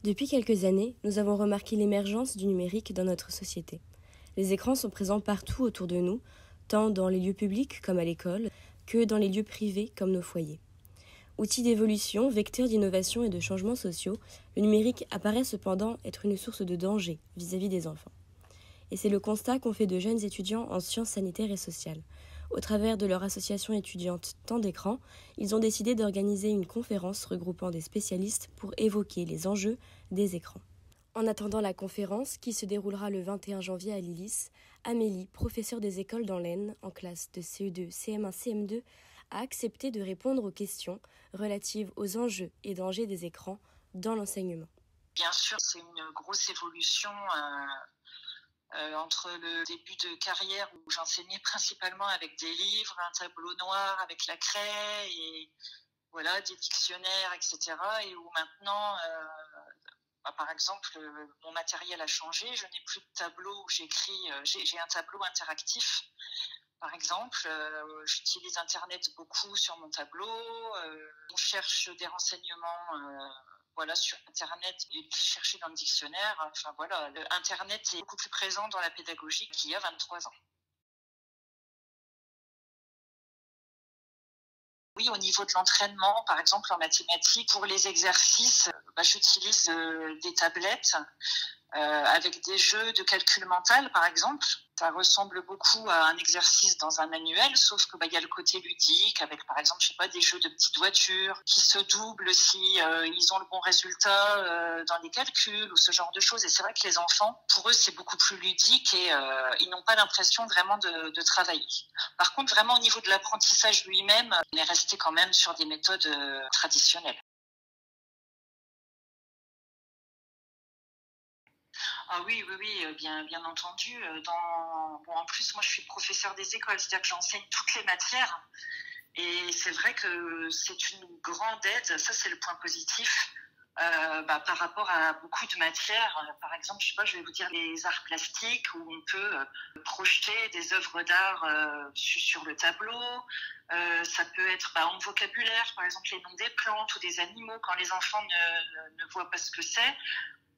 Depuis quelques années, nous avons remarqué l'émergence du numérique dans notre société. Les écrans sont présents partout autour de nous, tant dans les lieux publics comme à l'école, que dans les lieux privés comme nos foyers. Outil d'évolution, vecteur d'innovation et de changements sociaux, le numérique apparaît cependant être une source de danger vis-à-vis des enfants. Et c'est le constat qu'ont fait de jeunes étudiants en sciences sanitaires et sociales. Au travers de leur association étudiante Temps d'écran, ils ont décidé d'organiser une conférence regroupant des spécialistes pour évoquer les enjeux des écrans. En attendant la conférence, qui se déroulera le 21 janvier à Lillis, Amélie, professeure des écoles dans l'Aisne, en classe de CE2, CM1, CM2, a accepté de répondre aux questions relatives aux enjeux et dangers des écrans dans l'enseignement. Bien sûr, c'est une grosse évolution entre le début de carrière où j'enseignais principalement avec des livres, un tableau noir avec la craie et voilà, des dictionnaires, etc. Et où maintenant, par exemple, mon matériel a changé. Je n'ai plus de tableau où j'écris. J'ai un tableau interactif, par exemple. J'utilise Internet beaucoup sur mon tableau. On cherche des renseignements sur Internet et puis chercher dans le dictionnaire. Enfin voilà, Internet est beaucoup plus présent dans la pédagogie qu'il y a 23 ans. Oui, au niveau de l'entraînement, par exemple en mathématiques, pour les exercices, j'utilise des tablettes avec des jeux de calcul mental, par exemple. Ça ressemble beaucoup à un exercice dans un manuel, sauf que y a le côté ludique, avec par exemple, des jeux de petites voitures qui se doublent si ils ont le bon résultat dans les calculs ou ce genre de choses. Et c'est vrai que les enfants, pour eux, c'est beaucoup plus ludique et ils n'ont pas l'impression vraiment de travailler. Par contre, vraiment au niveau de l'apprentissage lui-même, on est resté quand même sur des méthodes traditionnelles. Ah oui, bien entendu. En plus, moi, je suis professeure des écoles, c'est-à-dire que j'enseigne toutes les matières. Et c'est vrai que c'est une grande aide. Ça, c'est le point positif par rapport à beaucoup de matières. Par exemple, je vais vous dire les arts plastiques où on peut projeter des œuvres d'art sur le tableau. Ça peut être en vocabulaire, par exemple les noms des plantes ou des animaux quand les enfants ne voient pas ce que c'est.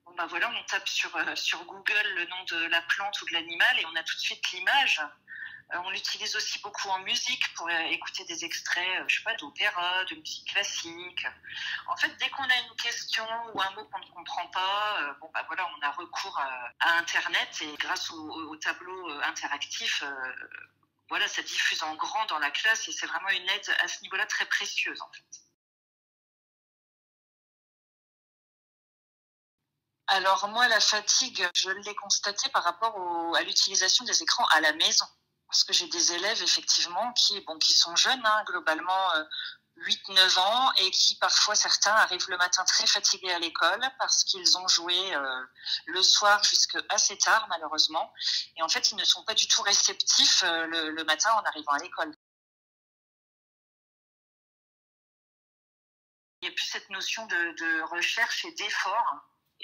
On tape sur Google le nom de la plante ou de l'animal et on a tout de suite l'image. On l'utilise aussi beaucoup en musique pour écouter des extraits, d'opéra, de musique classique. En fait, dès qu'on a une question ou un mot qu'on ne comprend pas, on a recours à Internet et grâce au tableau interactif, ça diffuse en grand dans la classe et c'est vraiment une aide à ce niveau-là très précieuse en fait. Alors moi, la fatigue, je l'ai constatée par rapport à l'utilisation des écrans à la maison. Parce que j'ai des élèves, effectivement, qui sont jeunes, globalement 8-9 ans, et qui, parfois, certains arrivent le matin très fatigués à l'école parce qu'ils ont joué le soir jusqu'à assez tard, malheureusement. Et en fait, ils ne sont pas du tout réceptifs le matin en arrivant à l'école. Il n'y a plus cette notion de recherche et d'effort.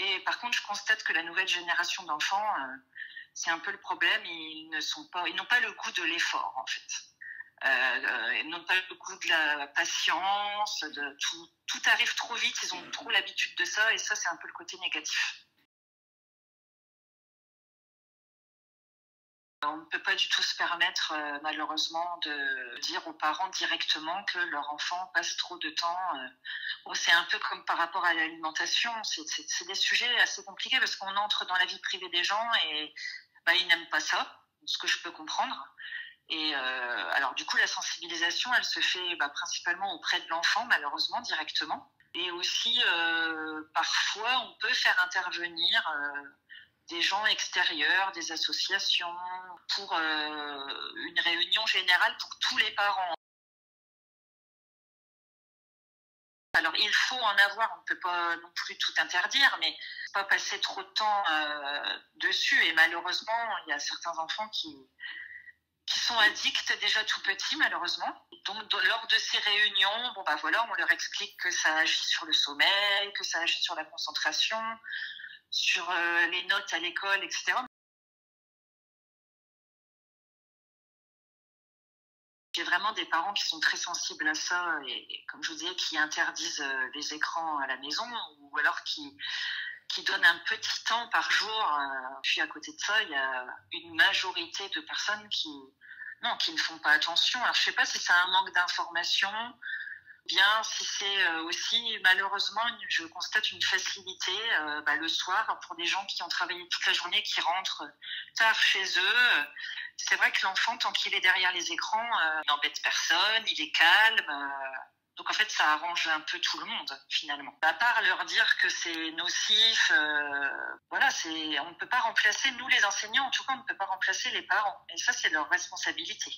Et par contre, je constate que la nouvelle génération d'enfants, c'est un peu le problème, ils n'ont pas le goût de l'effort en fait. Ils n'ont pas le goût de la patience, tout arrive trop vite, ils ont trop l'habitude de ça et ça c'est un peu le côté négatif. On ne peut pas du tout se permettre malheureusement de dire aux parents directement que leur enfant passe trop de temps. C'est un peu comme par rapport à l'alimentation, c'est des sujets assez compliqués parce qu'on entre dans la vie privée des gens et ils n'aiment pas ça, ce que je peux comprendre. Et alors du coup, la sensibilisation, elle se fait principalement auprès de l'enfant, malheureusement, directement. Et aussi, parfois, on peut faire intervenir des gens extérieurs, des associations, pour une réunion générale pour tous les parents. Alors, il faut en avoir, on ne peut pas non plus tout interdire, mais pas passer trop de temps dessus. Et malheureusement, il y a certains enfants qui sont addicts déjà tout petits, malheureusement. Donc, lors de ces réunions, on leur explique que ça agit sur le sommeil, que ça agit sur la concentration, sur les notes à l'école, etc. J'ai vraiment des parents qui sont très sensibles à ça et comme je vous disais, qui interdisent les écrans à la maison ou alors qui qui donnent un petit temps par jour. Puis à côté de ça, il y a une majorité de personnes qui ne font pas attention. Alors je sais pas si c'est un manque d'information, bien si c'est aussi malheureusement, je constate une facilité le soir pour des gens qui ont travaillé toute la journée, qui rentrent tard chez eux. C'est vrai que l'enfant, tant qu'il est derrière les écrans, il n'embête personne, il est calme. Donc en fait, ça arrange un peu tout le monde finalement. À part leur dire que c'est nocif, on ne peut pas remplacer, nous les enseignants en tout cas, on ne peut pas remplacer les parents. Et ça, c'est leur responsabilité.